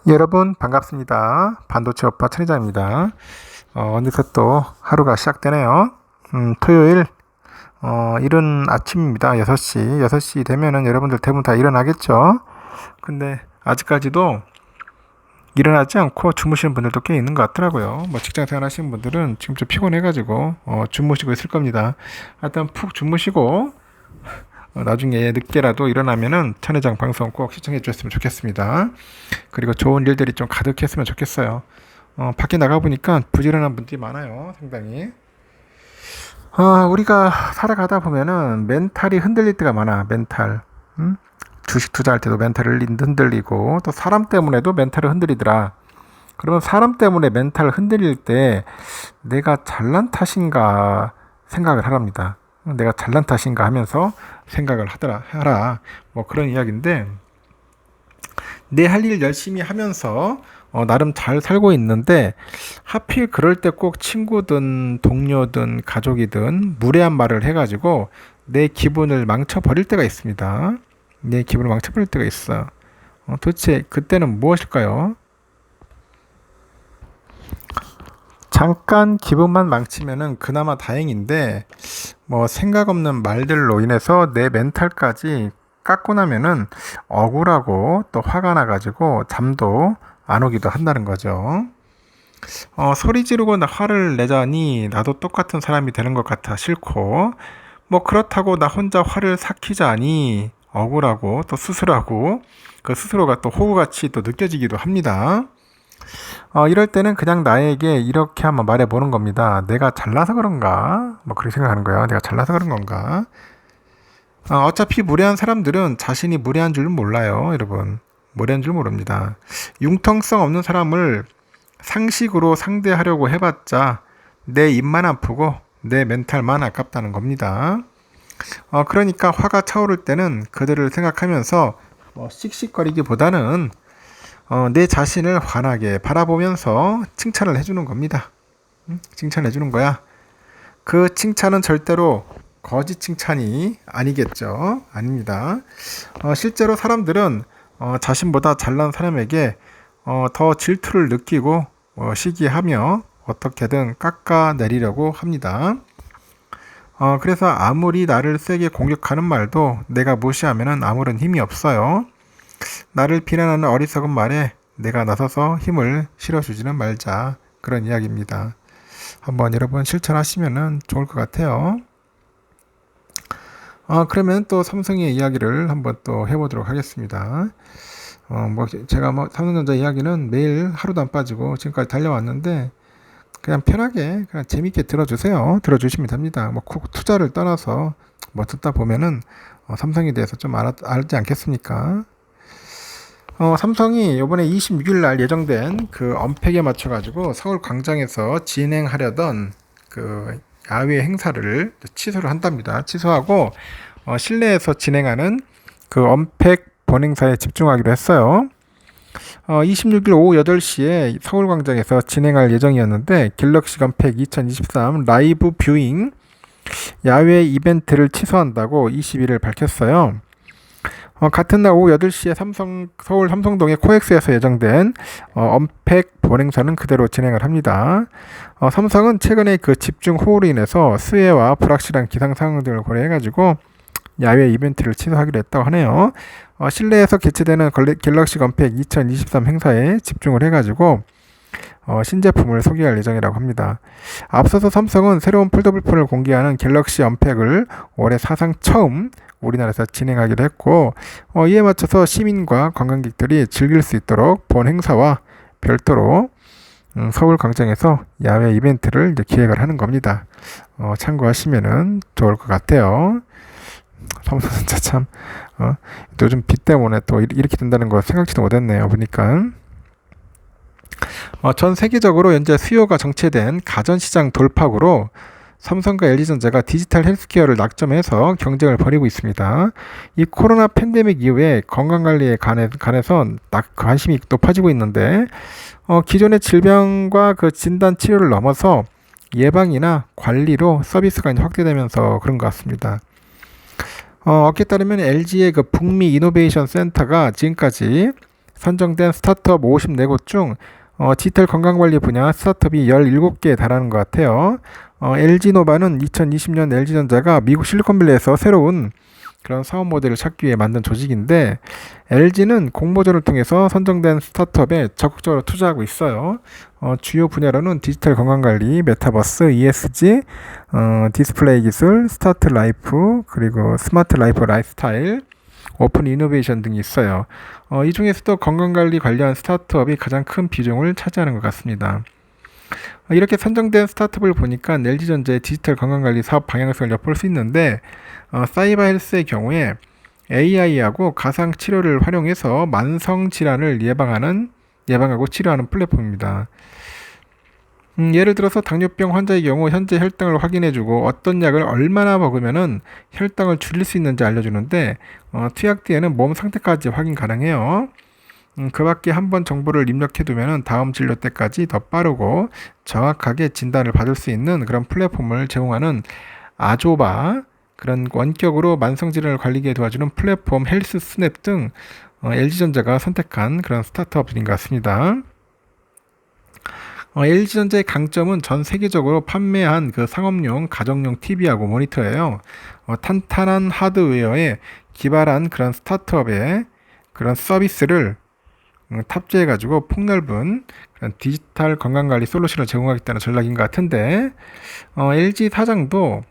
여러분 반갑습니다. 반도체 오빠 천희장입니다. 어느새 또 하루가 시작되네요. 토요일 이른 아침입니다. 6시 되면은 여러분들 대부분 다 일어나겠죠. 근데 아직까지도 일어나지 않고 주무시는 분들도 꽤 있는 것 같더라고요. 뭐 직장 생활 하시는 분들은 지금 좀 피곤해가지고 주무시고 있을 겁니다. 하여튼 푹 주무시고 나중에 늦게라도 일어나면은 천혜장 방송 꼭 시청해 주셨으면 좋겠습니다. 그리고 좋은 일들이 좀 가득했으면 좋겠어요. 밖에 나가보니까 부지런한 분들이 많아요. 상당히. 우리가 살아가다 보면은 멘탈이 흔들릴 때가 많아. 멘탈. 주식 투자할 때도 멘탈을 흔들리고 또 사람 때문에도 멘탈을 흔들리더라. 그러면 사람 때문에 멘탈을 흔들릴 때 내가 잘난 탓인가 생각을 하랍니다. 내가 잘난 탓인가 하면서 생각을 하라. 뭐 그런 이야기인데, 내 할 일 열심히 하면서 나름 잘 살고 있는데 하필 그럴 때 꼭 친구든 동료든 가족이든 무례한 말을 해가지고 내 기분을 망쳐버릴 때가 있습니다. 내 기분을 망쳐버릴 때가 있어. 도대체 그때는 무엇일까요? 잠깐 기분만 망치면은 그나마 다행인데, 뭐 생각 없는 말들로 인해서 내 멘탈까지 깎고 나면은 억울하고 또 화가 나가지고 잠도 안 오기도 한다는 거죠. 소리 지르고 화를 내자니 나도 똑같은 사람이 되는 것 같아 싫고, 뭐 그렇다고 나 혼자 화를 삭히자니 억울하고 또 씁쓸하고, 그 스스로가 또 호구같이 또 느껴지기도 합니다. 이럴 때는 그냥 나에게 이렇게 한번 말해보는 겁니다. 내가 잘나서 그런가? 뭐 그렇게 생각하는 거예요. 내가 잘나서 그런 건가? 어차피 무례한 사람들은 자신이 무례한 줄 몰라요, 여러분. 무례한 줄 모릅니다. 융통성 없는 사람을 상식으로 상대하려고 해봤자 내 입만 아프고 내 멘탈만 아깝다는 겁니다. 그러니까 화가 차오를 때는 그들을 생각하면서 뭐 씩씩거리기보다는 내 자신을 환하게 바라보면서 칭찬을 해주는 겁니다. 칭찬해 주는 거야. 그 칭찬은 절대로 거짓 칭찬이 아니겠죠. 아닙니다. 실제로 사람들은 자신보다 잘난 사람에게 더 질투를 느끼고 시기하며 어떻게든 깎아내리려고 합니다. 그래서 아무리 나를 세게 공격하는 말도 내가 무시하면 아무런 힘이 없어요. 나를 비난하는 어리석은 말에 내가 나서서 힘을 실어주지는 말자. 그런 이야기입니다. 한번 여러분 실천하시면 좋을 것 같아요. 그러면 또 삼성의 이야기를 한번 또 해보도록 하겠습니다. 뭐 제가 뭐 삼성전자 이야기는 매일 하루도 안 빠지고 지금까지 달려왔는데, 그냥 편하게 그냥 재밌게 들어주세요. 들어주시면 됩니다. 뭐 꼭 투자를 떠나서 뭐 듣다 보면은 삼성에 대해서 좀 알지 않겠습니까? 삼성이 이번에 26일 날 예정된 그 언팩에 맞춰가지고 서울 광장에서 진행하려던 그 야외 행사를 취소를 한답니다. 취소하고 실내에서 진행하는 그 언팩 본행사에 집중하기로 했어요. 26일 오후 8시에 서울 광장에서 진행할 예정이었는데 갤럭시 언팩 2023 라이브 뷰잉 야외 이벤트를 취소한다고 21일 밝혔어요. 같은 날 오후 8시에 서울 삼성동의 코엑스에서 예정된 언팩 본행사는 그대로 진행을 합니다. 삼성은 최근에 그 집중 호우로 인해서 수해와 불확실한 기상 상황 등을 고려해가지고 야외 이벤트를 취소하기로 했다고 하네요. 실내에서 개최되는 갤럭시 언팩 2023 행사에 집중을 해가지고 신제품을 소개할 예정이라고 합니다. 앞서서 삼성은 새로운 폴더블 폰을 공개하는 갤럭시 언팩을 올해 사상 처음 우리나라에서 진행하기로 했고, 이에 맞춰서 시민과 관광객들이 즐길 수 있도록 본 행사와 별도로 서울 광장에서 야외 이벤트를 이제 기획을 하는 겁니다. 참고하시면 좋을 것 같아요. 삼성전자 참 요즘 비 때문에 또 이렇게 된다는 거 생각지도 못했네요. 보니까 전 세계적으로 현재 수요가 정체된 가전시장 돌파구로 삼성과 LG전자가 디지털 헬스케어를 낙점해서 경쟁을 벌이고 있습니다. 이 코로나 팬데믹 이후에 건강관리에 관해서 관심이 높아지고 있는데, 기존의 질병과 그 진단 치료를 넘어서 예방이나 관리로 서비스가 확대되면서 그런 것 같습니다. 어깨에 따르면 LG의 그 북미 이노베이션 센터가 지금까지 선정된 스타트업 54곳 중 디지털 건강관리 분야 스타트업이 17개에 달하는 것 같아요. LG노바는 2020년 LG전자가 미국 실리콘밸리에서 새로운 그런 사업 모델을 찾기 위해 만든 조직인데, LG는 공모전을 통해서 선정된 스타트업에 적극적으로 투자하고 있어요. 주요 분야로는 디지털 건강관리, 메타버스, ESG, 디스플레이 기술, 스타트 라이프, 그리고 스마트 라이프 라이프스타일, 오픈 이노베이션 등이 있어요. 이 중에서도 건강관리 관련 스타트업이 가장 큰 비중을 차지하는 것 같습니다. 이렇게 선정된 스타트업을 보니까 LG전자의 디지털 건강관리 사업 방향성을 엿볼 수 있는데, 사이버헬스의 경우에 AI하고 가상치료를 활용해서 만성질환을 예방하고 치료하는 플랫폼입니다. 예를 들어서 당뇨병 환자의 경우 현재 혈당을 확인해주고 어떤 약을 얼마나 먹으면 혈당을 줄일 수 있는지 알려주는데, 투약 뒤에는 몸 상태까지 확인 가능해요. 그 밖에 한번 정보를 입력해두면 다음 진료 때까지 더 빠르고 정확하게 진단을 받을 수 있는 그런 플랫폼을 제공하는 아조바, 그런 원격으로 만성질환을 관리하게 도와주는 플랫폼 헬스 스냅 등 LG전자가 선택한 그런 스타트업들인 것 같습니다. LG전자의 강점은 전 세계적으로 판매한 그 상업용, 가정용 TV하고 모니터예요. 탄탄한 하드웨어에 기발한 그런 스타트업의 그런 서비스를 탑재해가지고 폭넓은 그런 디지털 건강관리 솔루션을 제공하겠다는 전략인 것 같은데, LG 사장도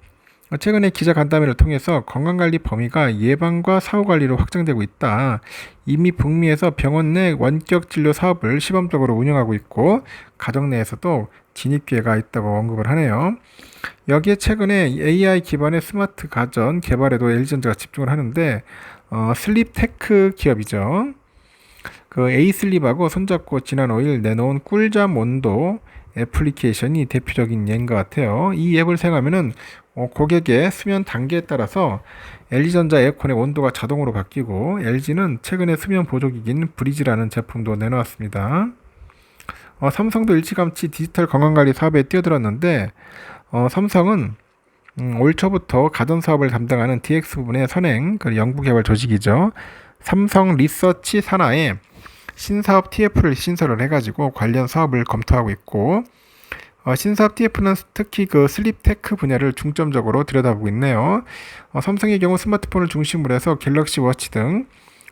최근에 기자간담회를 통해서 건강관리 범위가 예방과 사후관리로 확장되고 있다. 이미 북미에서 병원 내 원격 진료 사업을 시범적으로 운영하고 있고 가정 내에서도 진입 기회가 있다고 언급을 하네요. 여기에 최근에 AI 기반의 스마트 가전 개발에도 LG전자가 집중을 하는데, 슬립테크 기업이죠. 그 에이슬립하고 손잡고 지난 5일 내놓은 꿀잠 온도 애플리케이션이 대표적인 예인 것 같아요. 이 앱을 사용하면은 고객의 수면 단계에 따라서 LG전자 에어컨의 온도가 자동으로 바뀌고, LG는 최근에 수면 보조기기인 브리즈라는 제품도 내놓았습니다. 삼성도 일찌감치 디지털 건강관리 사업에 뛰어들었는데, 삼성은 올 초부터 가전 사업을 담당하는 DX 부분의 선행 연구개발 조직이죠. 삼성 리서치 산하에 신사업 TF를 신설을 해가지고 관련 사업을 검토하고 있고, 신사업 TF는 특히 그 슬립테크 분야를 중점적으로 들여다보고 있네요. 삼성의 경우 스마트폰을 중심으로 해서 갤럭시 워치 등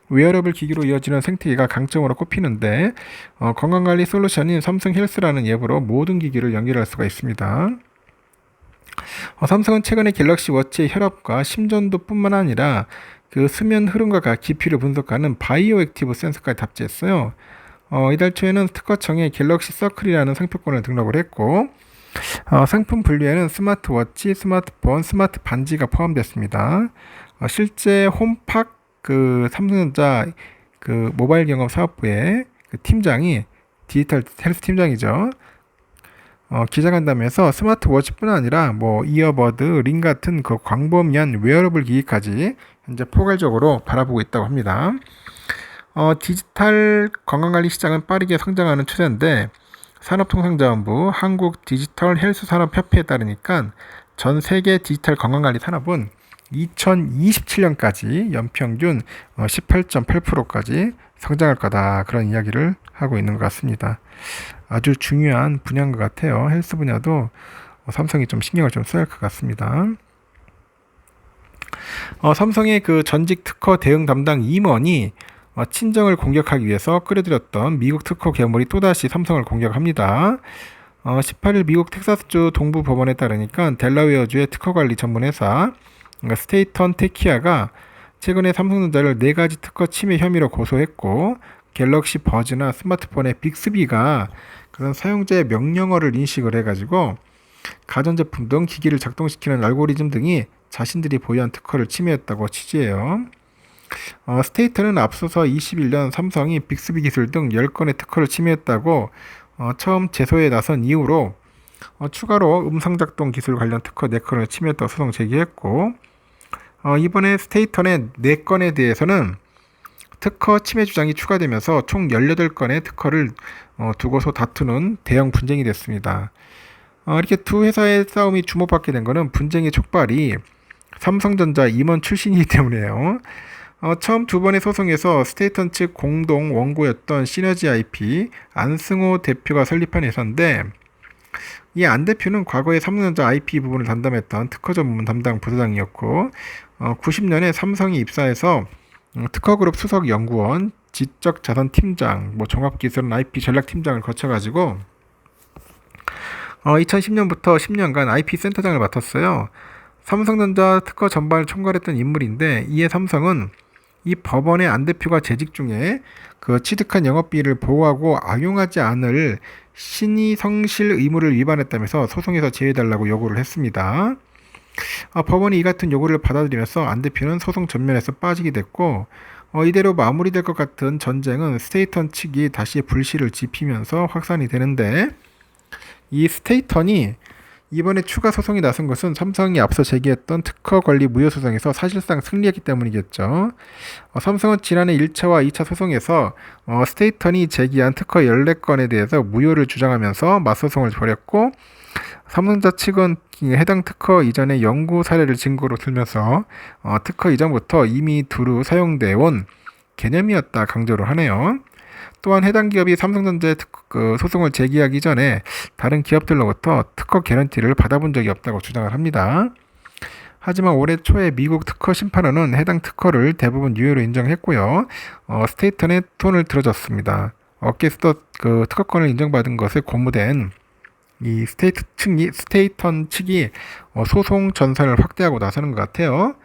웨어러블 기기로 이어지는 생태계가 강점으로 꼽히는데, 건강관리 솔루션인 삼성 헬스라는 앱으로 모든 기기를 연결할 수가 있습니다. 삼성은 최근에 갤럭시 워치의 혈압과 심전도뿐만 아니라 그 수면 흐름과 깊이를 분석하는 바이오 액티브 센서까지 탑재했어요. 이달 초에는 특허청에 갤럭시 서클이라는 상표권을 등록을 했고, 상품 분류에는 스마트워치, 스마트폰, 스마트 반지가 포함됐습니다. 실제 홈팍 그 삼성전자 그 모바일 경험 사업부의 그 팀장이 디지털 헬스 팀장이죠. 기자간담회에서 스마트워치뿐 아니라 뭐 이어버드, 링 같은 그 광범위한 웨어러블 기기까지 현재 포괄적으로 바라보고 있다고 합니다. 디지털 건강관리 시장은 빠르게 성장하는 추세인데, 산업통상자원부 한국디지털헬스산업협회에 따르니까 전 세계 디지털 건강관리 산업은 2027년까지 연평균 18.8%까지 성장할 거다, 그런 이야기를 하고 있는 것 같습니다. 아주 중요한 분야인 것 같아요. 헬스 분야도 삼성이 좀 신경을 좀 써야 할 것 같습니다. 삼성의 그 전직 특허 대응 담당 임원이 친정을 공격하기 위해서 끌어들였던 미국 특허 괴물이 또다시 삼성을 공격합니다. 18일 미국 텍사스주 동부 법원에 따르니까 델라웨어주의 특허관리 전문회사 스테이턴 테키아가 최근에 삼성전자를 4가지 특허 침해 혐의로 고소했고, 갤럭시 버즈나 스마트폰의 빅스비가 그런 사용자의 명령어를 인식을 해가지고 가전제품 등 기기를 작동시키는 알고리즘 등이 자신들이 보유한 특허를 침해했다고 취지해요. 스테이트는 앞서서 21년 삼성이 빅스비 기술 등 10건의 특허를 침해했다고 처음 제소에 나선 이후로 추가로 음성작동 기술 관련 특허 4건을 침해했다고 소송 제기했고, 이번에 스테이턴의 4건에 대해서는 특허 침해 주장이 추가되면서 총 18건의 특허를 두고서 다투는 대형 분쟁이 됐습니다. 이렇게 두 회사의 싸움이 주목받게 된 것은 분쟁의 촉발이 삼성전자 임원 출신이기 때문이에요. 처음 두 번의 소송에서 스테이턴 측 공동 원고였던 시너지 IP 안승호 대표가 설립한 회사인데, 이 안 대표는 과거에 삼성전자 IP 부분을 담당했던 특허 전문 담당 부서장이었고, 90년에 삼성이 입사해서 특허그룹 수석 연구원, 지적 자산 팀장, 종합기술은 IP 전략 팀장을 거쳐가지고 2010년부터 10년간 IP 센터장을 맡았어요. 삼성전자 특허 전반을 총괄했던 인물인데, 이에 삼성은 이 법원의 안 대표가 재직 중에 그 취득한 영업비리를 보호하고 악용하지 않을 신의 성실 의무를 위반했다면서 소송에서 제외해달라고 요구를 했습니다. 법원이 이 같은 요구를 받아들이면서 안 대표는 소송 전면에서 빠지게 됐고, 이대로 마무리될 것 같은 전쟁은 스테이턴 측이 다시 불씨를 지피면서 확산이 되는데, 이 스테이턴이 이번에 추가 소송이 나선 것은 삼성이 앞서 제기했던 특허 권리 무효 소송에서 사실상 승리했기 때문이겠죠. 삼성은 지난해 1차와 2차 소송에서 스테이턴이 제기한 특허 14건에 대해서 무효를 주장하면서 맞소송을 벌였고, 삼성전자 측은 해당 특허 이전의 연구 사례를 증거로 들면서 특허 이전부터 이미 두루 사용돼 온 개념이었다 강조를 하네요. 또한 해당 기업이 삼성전자의 소송을 제기하기 전에 다른 기업들로부터 특허 개런티를 받아본 적이 없다고 주장을 합니다. 하지만 올해 초에 미국 특허 심판원은 해당 특허를 대부분 유효로 인정했고요. 스테이턴의 손을 들어줬습니다. 어깨에서도 그 특허권을 인정받은 것에 고무된 이 스테이턴 측이 소송 전선을 확대하고 나서는 것 같아요.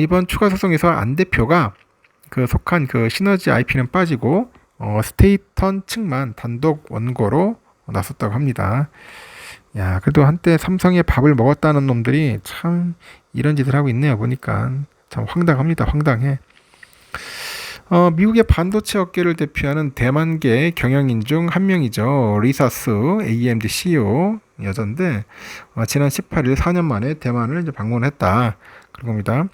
이번 추가 소송에서 안 대표가 속한 시너지 IP는 빠지고 스테이턴 측만 단독 원고로 나섰다고 합니다. 야, 그래도 한때 삼성의 밥을 먹었다는 놈들이 참 이런 짓을 하고 있네요. 보니까 참 황당합니다. 황당해. 미국의 반도체 업계를 대표하는 대만계 경영인 중 한 명이죠. 리사스 AMD CEO 여잔데, 지난 18일 4년 만에 대만을 이제 방문했다. 그런 겁니다.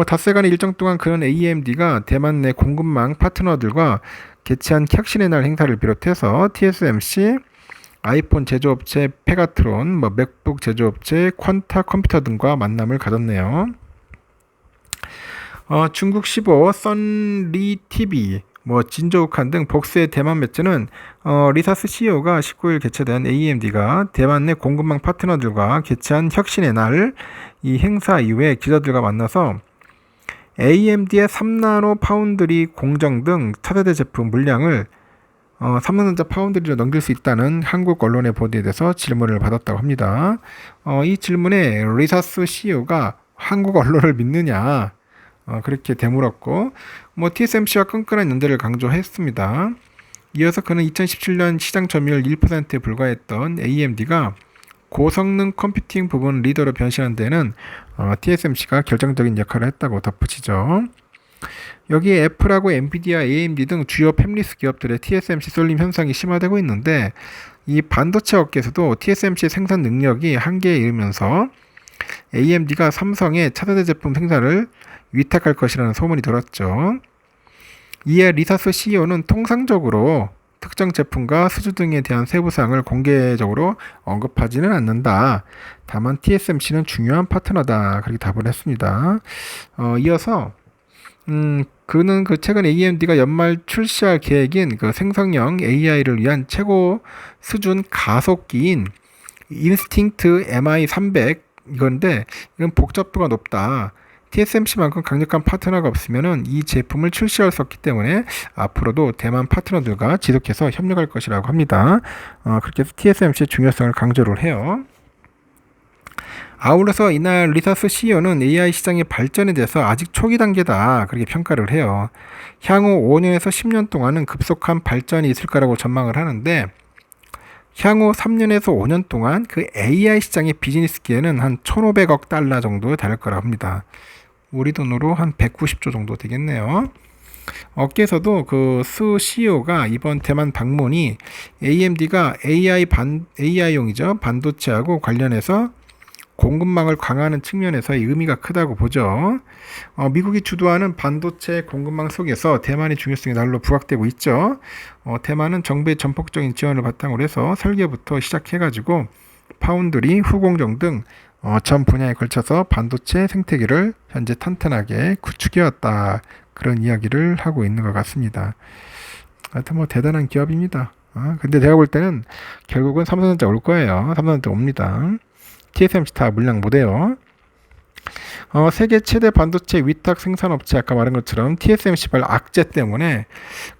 닷새간의 일정 동안 그런 AMD가 대만 내 공급망 파트너들과 개최한 혁신의 날 행사를 비롯해서 TSMC, 아이폰 제조업체 페가트론, 맥북 제조업체 퀀타 컴퓨터 등과 만남을 가졌네요. 중국 시보 썬리 TV, 진저우칸 등 복수의 대만 매체는 리사스 CEO가 19일 개최된 AMD가 대만 내 공급망 파트너들과 개최한 혁신의 날 이 행사 이후에 기자들과 만나서 AMD의 3나노 파운드리 공정 등 차세대 제품 물량을 삼성전자 파운드리로 넘길 수 있다는 한국 언론의 보도에 대해서 질문을 받았다고 합니다. 이 질문에 리사스 CEO가 한국 언론을 믿느냐 그렇게 되물었고, TSMC와 끈끈한 연대를 강조했습니다. 이어서 그는 2017년 시장 점유율 1%에 불과했던 AMD가 고성능 컴퓨팅 부분 리더로 변신한 데는 TSMC가 결정적인 역할을 했다고 덧붙이죠. 여기에 애플하고 엔비디아, AMD 등 주요 팹리스 기업들의 TSMC 쏠림 현상이 심화되고 있는데, 이 반도체 업계에서도 TSMC의 생산 능력이 한계에 이르면서 AMD가 삼성의 차세대 제품 생산을 위탁할 것이라는 소문이 돌았죠. 이에 리사스 CEO는 통상적으로 특정 제품과 수주 등에 대한 세부 사항을 공개적으로 언급하지는 않는다. 다만 TSMC는 중요한 파트너다. 그렇게 답을 했습니다. 이어서 그는 최근 AMD가 연말 출시할 계획인 생성형 AI를 위한 최고 수준 가속기인 인스팅트 MI300 이건데, 이건 복잡도가 높다. TSMC만큼 강력한 파트너가 없으면 이 제품을 출시할 수 없기 때문에 앞으로도 대만 파트너들과 지속해서 협력할 것이라고 합니다. 그렇게 해서 TSMC의 중요성을 강조를 해요. 아울러서 이날 리사스 CEO는 AI 시장의 발전에 대해서 아직 초기 단계다 그렇게 평가를 해요. 향후 5년에서 10년 동안은 급속한 발전이 있을 거라고 전망을 하는데, 향후 3년에서 5년 동안 AI 시장의 비즈니스 기회는 한 1,500억 달러 정도 될 거라고 합니다. 우리 돈으로 한 190조 정도 되겠네요. 업계에서도 수 CEO가 이번 대만 방문이 AMD가 AI용이죠. 반도체하고 관련해서 공급망을 강화하는 측면에서의 의미가 크다고 보죠. 미국이 주도하는 반도체 공급망 속에서 대만의 중요성이 날로 부각되고 있죠. 대만은 정부의 전폭적인 지원을 바탕으로 해서 설계부터 시작해가지고 파운드리, 후공정 등 전 분야에 걸쳐서 반도체 생태계를 현재 탄탄하게 구축해왔다. 그런 이야기를 하고 있는 것 같습니다. 하여튼 뭐 대단한 기업입니다. 근데 제가 볼 때는 결국은 삼성전자 올 거예요. 삼성전자 옵니다. TSMC 다 물량 못해요. 세계 최대 반도체 위탁 생산업체 아까 말한 것처럼 TSMC발 악재 때문에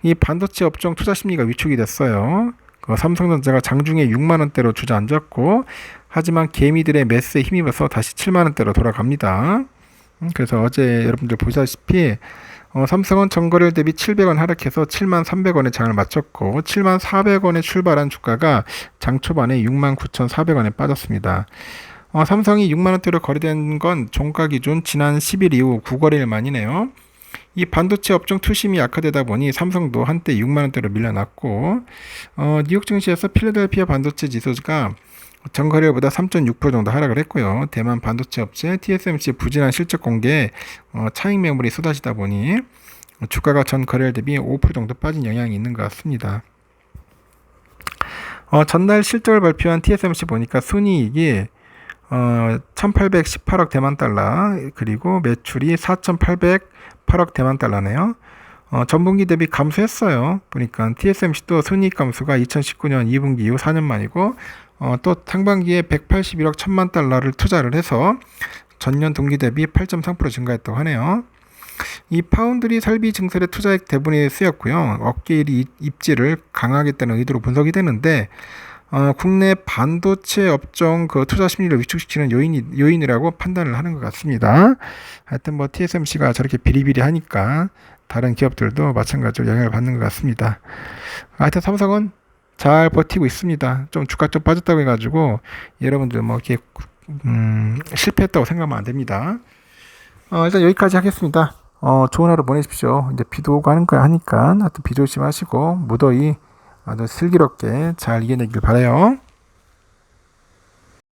이 반도체 업종 투자 심리가 위축이 됐어요. 삼성전자가 장중에 6만원대로 주저앉았고 하지만 개미들의 매수에 힘입어서 다시 7만원대로 돌아갑니다. 그래서 어제 여러분들 보시다시피 삼성은 전거래일 대비 700원 하락해서 7300원에 장을 마쳤고 7400원에 출발한 주가가 장 초반에 69,400원에 빠졌습니다. 삼성이 6만원대로 거래된 건 종가 기준 지난 10일 이후 9거래일 만이네요. 이 반도체 업종 투심이 약화되다 보니 삼성도 한때 6만원대로 밀려났고 뉴욕 증시에서 필라델피아 반도체 지수가 전거래일보다 3.6% 정도 하락을 했고요. 대만 반도체 업체 TSMC 부진한 실적 공개에 차익 매물이 쏟아지다 보니 주가가 전 거래일 대비 5% 정도 빠진 영향이 있는 것 같습니다. 전날 실적을 발표한 TSMC 보니까 순이익이 1818억 대만 달러, 그리고 매출이 4808억 대만 달러네요. 전분기 대비 감소했어요. 보니까 TSMC도 순이익 감소가 2019년 2분기 이후 4년 만이고 또 상반기에 181억 1000만 달러를 투자를 해서 전년 동기 대비 8.3% 증가했다고 하네요. 이 파운드리 설비 증설의 투자액 대부분이 쓰였고요. 업계 입지를 강화하겠다는 의도로 분석이 되는데 국내 반도체 업종 그 투자 심리를 위축시키는 요인이라고 판단을 하는 것 같습니다. 하여튼 뭐 TSMC가 저렇게 비리비리하니까 다른 기업들도 마찬가지로 영향을 받는 것 같습니다. 하여튼 삼성은 잘 버티고 있습니다. 좀 주가 좀 빠졌다고 해가지고 여러분들 뭐 이렇게 실패했다고 생각하면 안 됩니다. 일단 여기까지 하겠습니다. 좋은 하루 보내십시오. 이제 비도 오고 하는 거야 하니까 하여튼 비 조심하시고 무더위 아주 슬기롭게 잘 이겨내길 바라요.